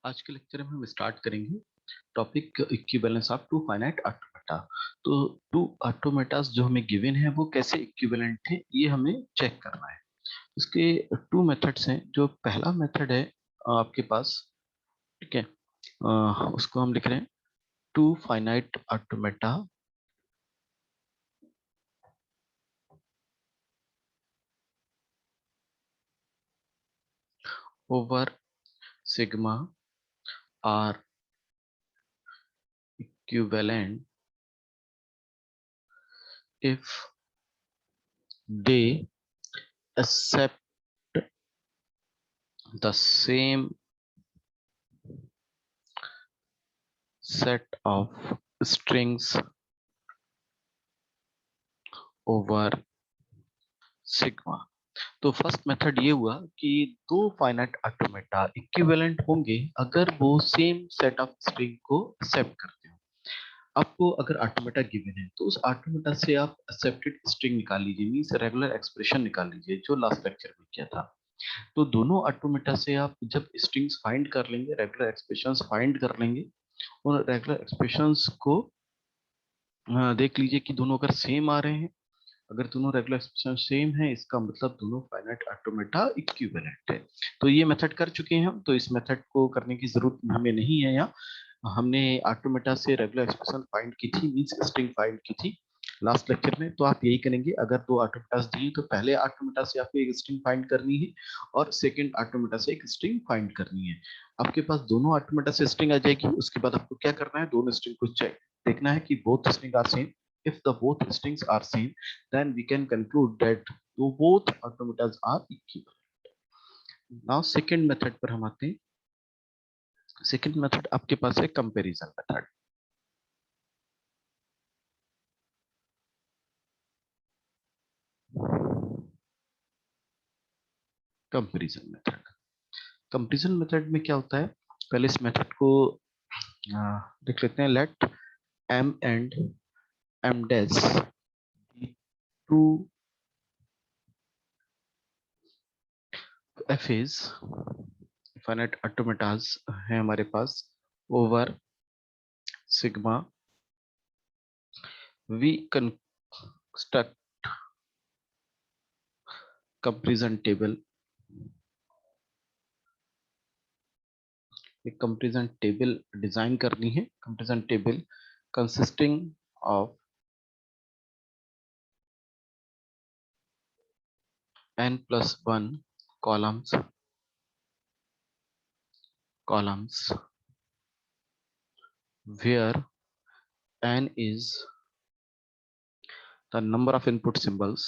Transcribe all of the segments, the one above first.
आज के लेक्चर में हम स्टार्ट करेंगे topic equivalence of two finite automata. तो टू ऑटोमेटास जो हमें गिवन है वो कैसे इक्विवेलेंट है ये हमें चेक करना है। इसके टू मेथड्स हैं। जो पहला मेथड है आपके पास, ठीक है, उसको हम लिख रहे हैं two finite automata over sigma are equivalent if they accept the same set of strings over sigma. तो फर्स्ट मेथड ये हुआ कि दो फाइनाइट ऑटोमेटा इक्विवेलेंट होंगे अगर वो सेम सेट ऑफ स्ट्रिंग को एक्सेप्ट करते हो। आपको अगर ऑटोमेटा गिवन है तो उस ऑटोमेटा से आप एक्सेप्टेड स्ट्रिंग निकाल लीजिए, मींस रेगुलर एक्सप्रेशन निकाल लीजिए जो लास्ट लेक्चर में किया था। तो दोनों ऑटोमेटा से आप जब स्ट्रिंग्स फाइंड कर लेंगे, रेगुलर एक्सप्रेशंस फाइंड कर लेंगे, और रेगुलर एक्सप्रेशंस को देख लीजिए कि दोनों अगर सेम आ रहे हैं। अगर दोनों रेगुलर एक्सप्रेशन सेम है इसका मतलब दोनों फाइनाइट ऑटोमेटा इक्विवेलेंट है। तो ये मेथड कर चुके हैं हम, तो इस मेथड को करने की जरूरत हमें नहीं है। यहाँ हमने ऑटोमेटा से रेगुलर एक्सप्रेशन फाइंड की थी, मींस स्ट्रिंग फाइंड की थी लास्ट लेक्चर में। तो आप यही करेंगे, अगर दो ऑटोमेटास दिए तो पहले ऑटोमेटा से आपको एक स्ट्रिंग फाइंड करनी है और सेकंड ऑटोमेटा से एक स्ट्रिंग फाइंड करनी है। आपके पास दोनों ऑटोमेटा से स्ट्रिंग आ जाएगी। उसके बाद आपको क्या करना है, दोनों स्ट्रिंग को चेक देखना है कि both string are same. if the both strings are same then we can conclude that both automatas are equivalent. now second method पर हम आते हैं। सेकंड मेथड आपके पास है comparison method. Comparison method, comparison method में क्या होता है, पहले इस मेथड को देख लेते हैं। Let m and m dash be two f's finite automatas है हमारे पास over sigma. we construct comparison table, एक कंपैरिजन टेबल डिजाइन करनी है। Comparison table consisting of n+1 columns where n is the number of input symbols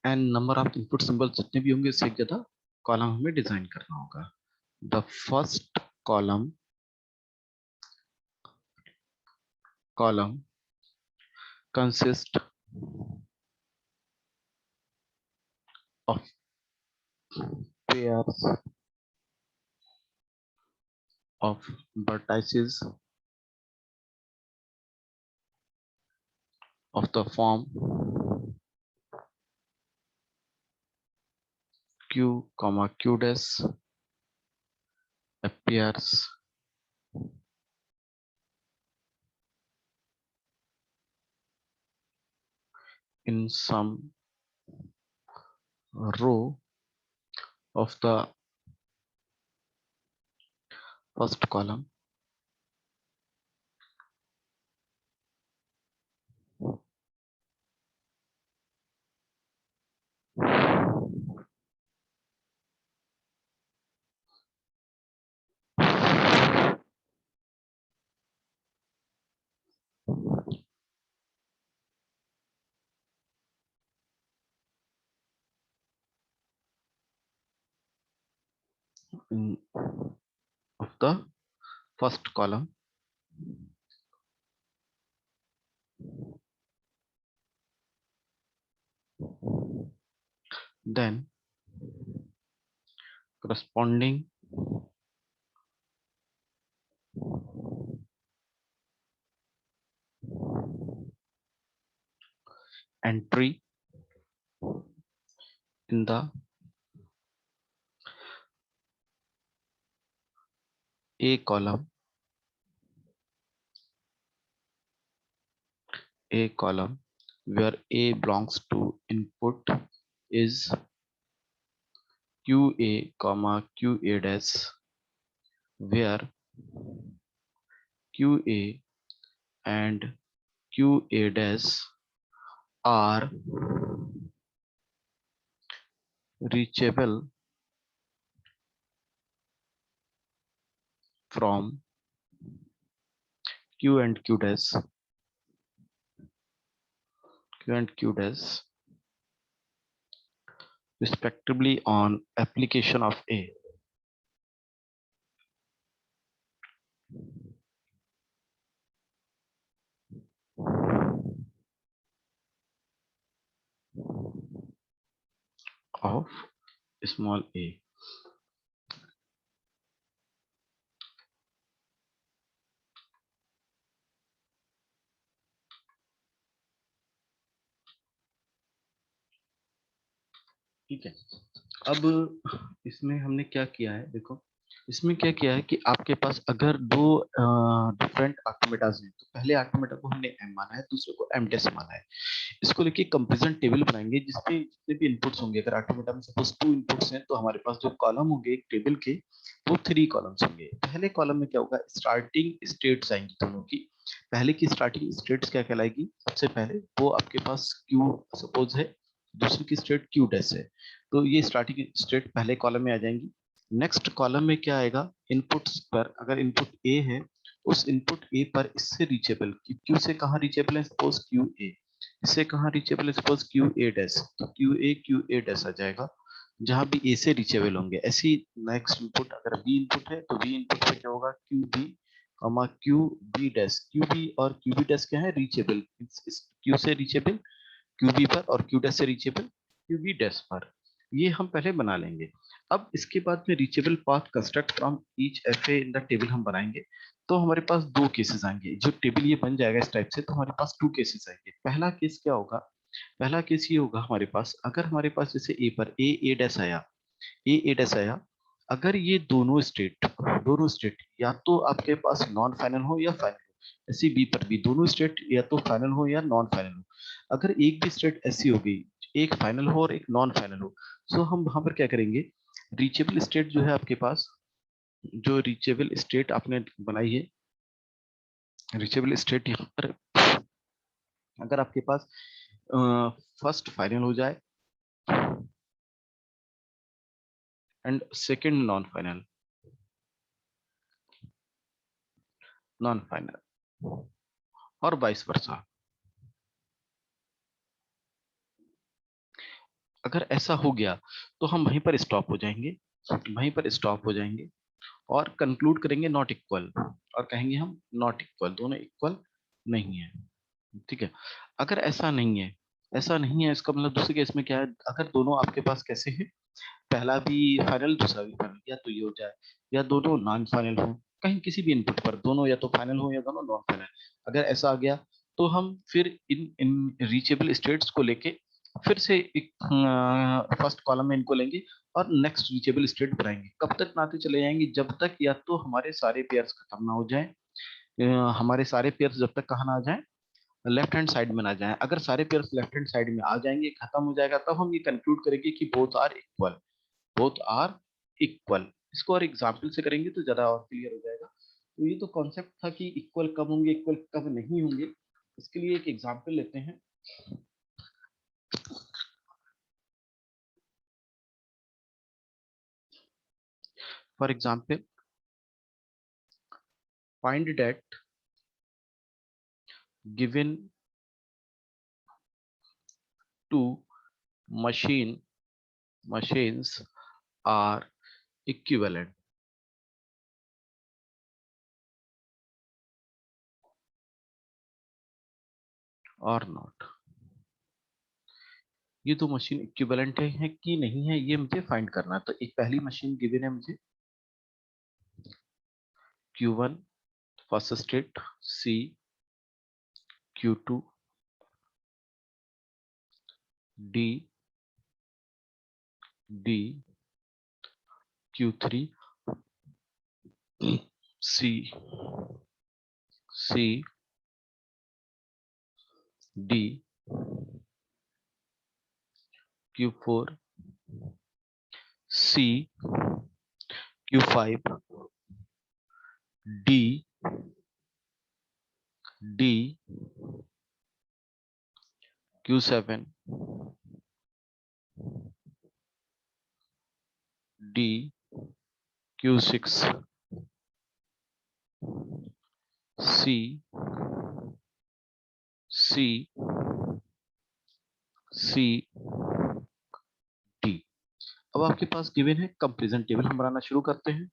n number of input symbols जितने भी होंगे इससे ज्यादा कॉलम हमें डिजाइन करना होगा। The first column consist of pairs of vertices of the form q comma q dash appears in some row of the first column in, of the first column. Then corresponding entry in the A column where A belongs to input is QA, QA dash, where QA and QA dash are reachable from Q and Q dash, respectively on application of A. Of small a. ठीक है, अब इसमें हमने क्या किया है, देखो इसमें क्या किया है कि आपके पास अगर दो डिफरेंट ऑटोमेटास हैं, तो पहले ऑटोमेटा को हमने एम माना है, दूसरे को एम टेस्ट माना है। इसको लेके कंपैरिजन टेबल बनाएंगे जिसपे जितने भी इनपुट्स होंगे, अगर ऑटोमेटा में सपोज 2 इनपुट्स हैं, तो हमारे पास जो कॉलम होंगे एक टेबल के, वो 3 कॉलम्स होंगे। पहले कॉलम में क्या होगा, स्टार्टिंग स्टेट्स आएंगी दोनों की। पहले की स्टार्टिंग स्टेट्स क्या कहलाएगी, सबसे पहले वो आपके पास क्यू सपोज है, दूसरी की स्टेट क्यू डैश है, तो ये स्टार्टिंग स्टेट पहले कॉलम में आ जाएंगी। नेक्स्ट कॉलम में क्या आएगा, इनपुट्स पर अगर इनपुट ए है, उस इनपुट ए पर इससे रीचेबल, क्यू से कहाँ रीचेबल है, सपोज क्यू ए, इससे कहाँ रीचेबल है, सपोज क्यू ए डैश, तो क्यू ए डैश आ जाएगा, जहां भी ए से रीचेबल होंगे। ऐसी नेक्स्ट इनपुट अगर बी इनपुट है, तो बी इनपुट पे क्या होगा, q b q b dash, q b और क्यू बी डैश क्या है, रीचेबल, क्यू से रीचेबल क्यू बी पर, और क्यू डैश से रीचेबल क्यू बी डैश पर। ये हम पहले बना लेंगे। अब इसके बाद में reachable path construct from each F A in the table हम बनाएंगे। तो हमारे पास दो केसेस आएंगे, जो टेबल ये बन जाएगा इस टाइप से, तो हमारे पास 2 केसेस आएंगे। पहला केस क्या होगा, पहला केस ये होगा हमारे पास, अगर हमारे पास जैसे ए पर ए डैश आया, ए डैश आया, अगर ये दोनों स्टेट या तो आपके पास नॉन फाइनल हो या फाइनल हो, ऐसी बी पर भी दोनों स्टेट या तो फाइनल हो या नॉन फाइनल हो। अगर एक भी स्टेट ऐसी हो गई, एक फाइनल हो और एक नॉन फाइनल हो, तो हम वहां पर क्या करेंगे, रीचेबल स्टेट जो है आपके पास, जो रीचेबल स्टेट आपने बनाई है, रीचेबल स्टेट यहाँ पर अगर आपके पास फर्स्ट फाइनल हो जाए एंड सेकंड नॉन फाइनल और वाइस वर्सा, अगर ऐसा हो गया तो हम वहीं पर स्टॉप हो जाएंगे, और कंक्लूड करेंगे नॉट इक्वल, और कहेंगे हम नॉट इक्वल, दोनों इक्वल नहीं है। ठीक है, अगर ऐसा नहीं है, इसका मतलब दूसरे केस में क्या है, अगर दोनों आपके पास कैसे हैं, पहला भी फाइनल दूसरा भी फाइनल, या तो ये हो जाए, या दोनों नॉन फाइनल हो, कहीं किसी भी इनपुट पर दोनों या तो फाइनल हो या दोनों नॉन फाइनल, अगर ऐसा आ गया, तो हम फिर इन इन रीचेबल स्टेट्स को लेके फिर से एक फर्स्ट कॉलम में इनको लेंगे और नेक्स्ट रीचेबल स्टेट बनाएंगे। कब तक बनाते चले जाएंगे, जब तक या तो हमारे सारे पेयर्स खत्म ना हो जाए, हमारे सारे पेयर्स जब तक कहाँ ना आ जाए, लेफ्ट हैंड साइड में ना जाए। अगर सारे पेयर्स लेफ्ट हैंड साइड में आ जाएंगे, खत्म हो जाएगा, तब हम ये कंक्लूड करेंगे कि बोथ आर इक्वल। इसको और एग्जाम्पल से करेंगे तो ज्यादा और क्लियर हो जाएगा। तो ये तो कॉन्सेप्ट था कि इक्वल कब होंगे, इक्वल कब नहीं होंगे। इसके लिए एक एग्जाम्पल लेते हैं। For example, find that given two machine machines are equivalent or not। ये दो मशीन इक्विवेलेंट है कि नहीं है, ये मुझे फाइंड करना है। तो एक पहली मशीन गिवन है मुझे, Q1 first state, C Q2 D D Q3 C C D Q4 C Q5 D D Q7 D Q6 C C C D। अब आपके पास गिवन है कंपैरिजन टेबल, हम बनाना शुरू करते हैं।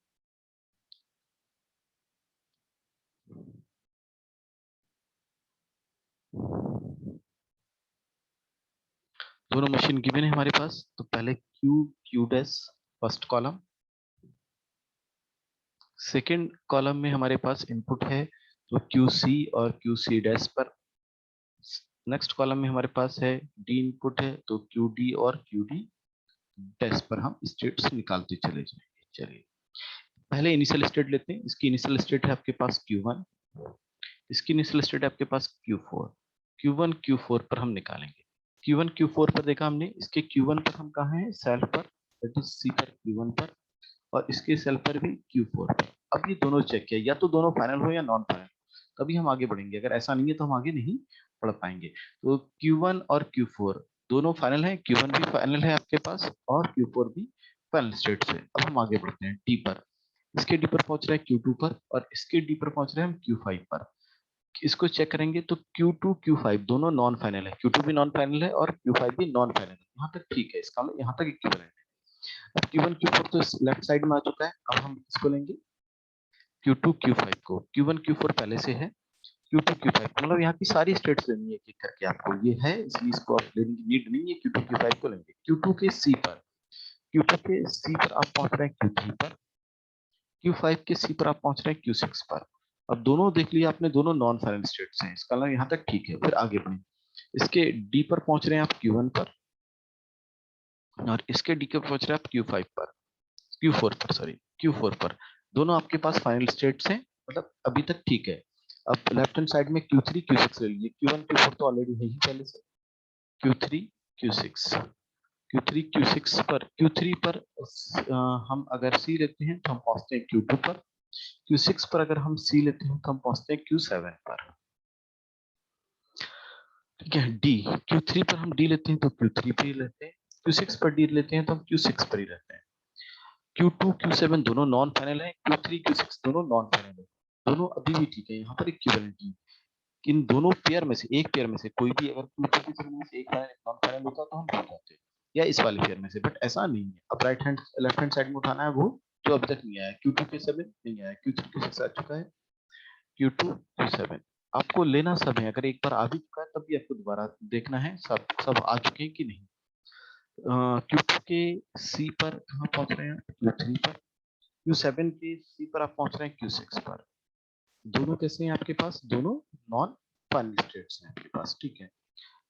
दोनों मशीन गिवन है हमारे पास, तो पहले Q dash first column, second column में हमारे पास इनपुट है तो QC और QC डैश पर, नेक्स्ट कॉलम में हमारे पास है डी इनपुट है तो QD और QD डैश पर हम स्टेट्स निकालते चले जाएंगे। चलिए पहले इनिशियल स्टेट लेते हैं। इसकी इनिशियल स्टेट है आपके पास Q1, इसकी इनिशियल स्टेट है आपके पास Q4। Q1 Q4 पर हम निकालेंगे। Q1 Q4 पर देखा हमने, इसके Q1 पर हम कहाँ हैं, सेल पर, दैट इज C पर Q1 पर, और इसके सेल पर भी Q4 पर। अब ये दोनों चेक किया, या तो दोनों फाइनल हो या नॉन फाइनल, तभी हम आगे बढ़ेंगे। अगर ऐसा नहीं है तो हम आगे नहीं बढ़ पाएंगे। तो Q1 और Q4 दोनों फाइनल है, Q1 भी फाइनल है आपके पास और Q4 भी फाइनल स्टेट से। अब हम आगे बढ़ते हैं डी पर। इसके डी पर पहुंच रहा है Q2 पर, और इसके डी पर पहुंच रहे हैं हम Q5 पर। इसको चेक करेंगे तो Q2 Q5 दोनों नॉन फाइनल है, Q2 भी नॉन फाइनल है और Q5 भी नॉन फाइनल है। यहाँ तक ठीक है, इसका मतलब यहाँ तक इक्विवेलेंट है। अब Q1 Q4 तो लेफ्ट साइड में आ चुका है, अब हम इसको लेंगे Q2 Q5 को। Q1 Q4 पहले से है, Q2 Q5 मतलब यहाँ की सारी स्टेट्स लेनी है एक करके आपको, ये है इसलिए इसको आप लेने की नीड नहीं है। Q2 Q5 को लेंगे। Q2 के C पर, Q2 के C पर आप पहुंच रहे हैं Q3 पर, Q5 के C पर आप पहुंच रहे हैं Q6 पर। अब दोनों देख लिया आपने, दोनों नॉन फाइनल स्टेट्स हैं, इसका मतलब यहाँ तक ठीक है। फिर आगे बढ़े, इसके D पर पहुंच रहे हैं आप Q1 पर, और इसके D के पहुंच रहे हैं आप Q5 पर, Q4 पर, सॉरी Q4 पर। दोनों आपके पास फाइनल स्टेट्स हैं, मतलब अभी तक ठीक है। अब लेफ्ट हैंड साइड में Q3 Q6 ले लीजिए। Q1 Q4 तो ऑलरेडी है ही पहले से। Q3 Q6, Q3 Q6 पर, Q3 पर हम अगर C लेते हैं तो हम पहुंचते हैं Q2 पर, Q6 पर अगर हम C लेते हैं तो हम पहुंचते हैं Q7 पर। ठीक है, D, Q3 पर हम D लेते हैं तो Q3 पर ही लेते हैं, Q6 पर D लेते हैं तो हम Q6 पर ही रहते हैं। Q2 Q7 दोनों नॉन फाइनल है, Q3 Q6 दोनों नॉन फाइनल है, दोनों अभी भी ठीक है। यहाँ पर इक्विवेलेंट है। इन दोनों पेयर में से एक पेयर में से कोई भी अगर Q2 Q7 में से एक फाइनल एक नॉन फाइनल होता तो हम जीत जाते, या इस वाले पेयर में से, बट ऐसा नहीं है। अब right hand left hand side में उठाना है वो जो अभी तक नहीं आया। Q2 Q7 नहीं आया, Q3 Q6 आ चुका है, Q2 Q7 आपको लेना सब है। अगर एक बार आ भी चुका है तब भी आपको दोबारा देखना है सब सब आ चुके हैं कि नहीं। Q2 के C पर कहाँ पहुंच रहे हैं, Q3 पर। Q7 के C पर आप पहुंच रहे हैं Q6 पर। दोनों कैसे हैं आपके पास, दोनों नॉन फाइनल स्टेट्स हैं आपके पास, ठीक है।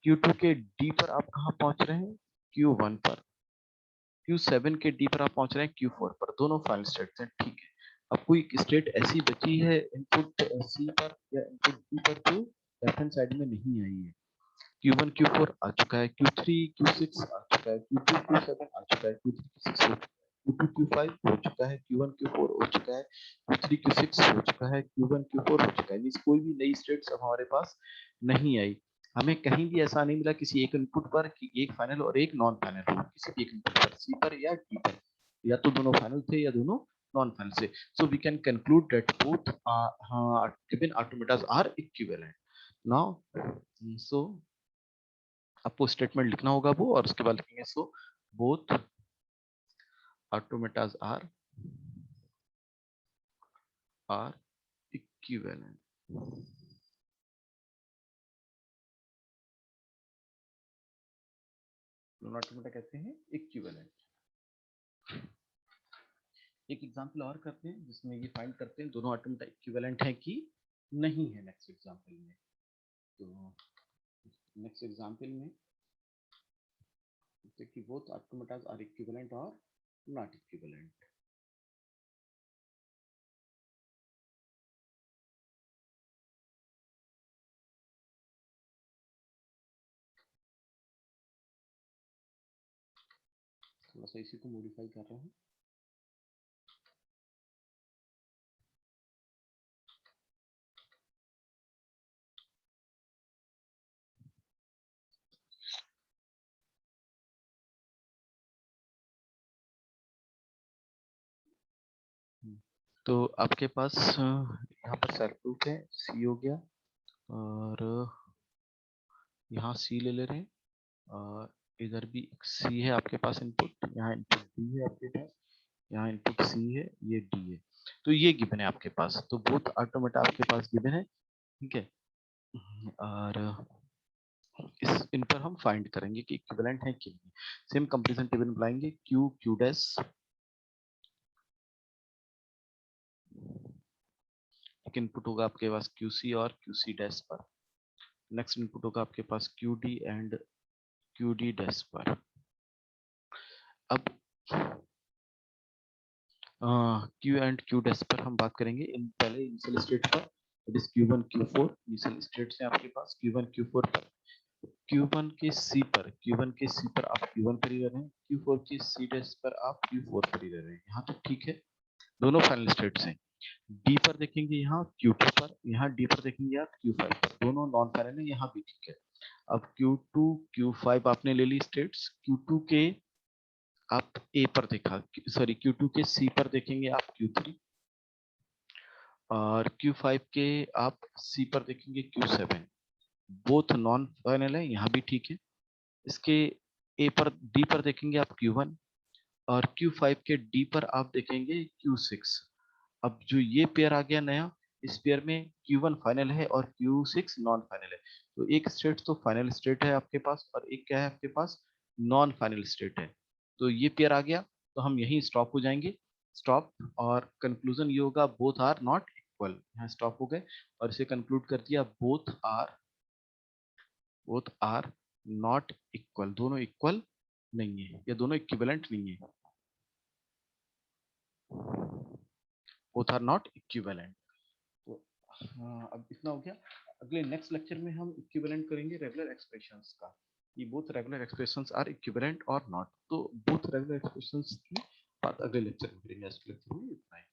Q2 के D पर आप कहाँ पहुंच रहे हैं, Q1 पर। Q7 के D पर आप पहुंच रहे हैं Q4 पर, दोनों फाइनल स्टेट्स हैं, ठीक है। अब कोई स्टेट ऐसी बची है इनपुट C पर या इनपुट D पर जो लेफ्ट हैंड साइड में नहीं आई है। Q1 Q4 आ चुका है, Q3 Q6 आ चुका है, Q2 Q7 आ चुका है, Q3 Q6 हो चुका है, Q2 Q5 हो चुका है, Q1 Q4 हो चुका है, Q3 Q6 हो चुका है, Q1 Q4 हो चुका है। मींस कोई भी नई स्टेट्स अब हमारे पास नहीं आई। हमें कहीं भी ऐसा नहीं मिला किसी एक इनपुट पर कि एक फाइनल और एक नॉन फाइनल हो, किसी एक इनपुट पर C पर या D पर, या तो दोनों फाइनल थे या दोनों नॉन फाइनल से। So we can conclude that both given automatas are equivalent. Now so आपको स्टेटमेंट लिखना होगा वो, और उसके बाद लिखेंगे so both automatas are equivalent. दोनों ऑटोमेटा कहते हैं इक्विवेलेंट। एक एग्जांपल और करते हैं जिसमें ये फाइंड करते हैं दोनों ऑटोमेटा इक्विवेलेंट है कि नहीं है। नेक्स्ट एग्जांपल में, तो नेक्स्ट एग्जांपल में कि both automata are equivalent or not equivalent. थोड़ा सा इसी को मॉडिफाई कर रहा हूँ। तो आपके पास यहाँ पर सेल्फ प्रूफ है, सी हो गया, और यहाँ सी ले ले रहे हैं, और इधर भी सी है आपके पास इनपुट, यहाँ इनपुट डी है आपके पास, यहाँ इनपुट सी है, ये डी है। तो ये गिवन है आपके पास, तो बोथ ऑटोमेटा आपके पास गिवन है, ठीक है। और इन पर हम फाइंड करेंगे कि इक्विवेलेंट है कि नहीं। सेम कंपैरिजन टेबल बनाएंगे, क्यू क्यू डैश, एक इनपुट होगा आपके पास क्यू सी और क्यू सी डैश पर, नेक्स्ट इनपुट होगा आपके पास Q D and Q D dash पर। अब क्यू एंड क्यू डैश पर हम बात करेंगे इन पहले इनिशियल स्टेट पर, it is Q one Q four initial states हैं आपके पास, क्यू वन क्यू फोर पर, क्यू वन के सी पर, क्यू वन के सी पर आप क्यू वन पर ही रह रहे हैं, क्यू फोर के सी डैश पर आप क्यू फोर पर ही रह रहे हैं, यहाँ तक ठीक है, दोनों फाइनल स्टेट्स हैं। डी पर देखेंगे यहाँ Q2 पर, यहाँ डी पर देखेंगे आप Q5 पर, दोनों नॉन फाइनल है, यहाँ भी ठीक है। अब Q2 Q5 आपने ले ली स्टेट्स, Q2 के आप ए पर देखा, सॉरी Q2 के सी पर देखेंगे आप Q3, और Q5 के आप सी पर देखेंगे Q7, बोथ नॉन फाइनल है, यहाँ भी ठीक है। इसके ए पर डी पर देखेंगे आप Q1, और Q5 के डी पर आप देखेंगे Q6। अब जो ये पेयर आ गया नया, इस पेयर में Q1 फाइनल है और Q6 नॉन फाइनल है, तो एक स्टेट तो फाइनल स्टेट है आपके पास, और एक क्या है आपके पास, नॉन फाइनल स्टेट है। तो ये पेयर आ गया, तो हम यहीं स्टॉप हो जाएंगे, स्टॉप, और कंक्लूजन ये होगा बोथ आर नॉट इक्वल, यहाँ स्टॉप हो गए, और इसे कंक्लूड कर दिया बोथ आर नॉट इक्वल, दोनों इक्वल नहीं है, या दोनों इक्विवेलेंट नहीं है, बोथ आर नॉट इक्विवेलेंट। तो हाँ, अब इतना हो गया। अगले नेक्स्ट लेक्चर में हम इक्विवेलेंट करेंगे रेगुलर एक्सप्रेशंस का, कि both regular expressions are equivalent और नॉट। तो बोथ रेगुलर एक्सप्रेशंस की बात अगले लेक्चर में करेंगे, नेक्स्ट लेक्चर में इतना ही।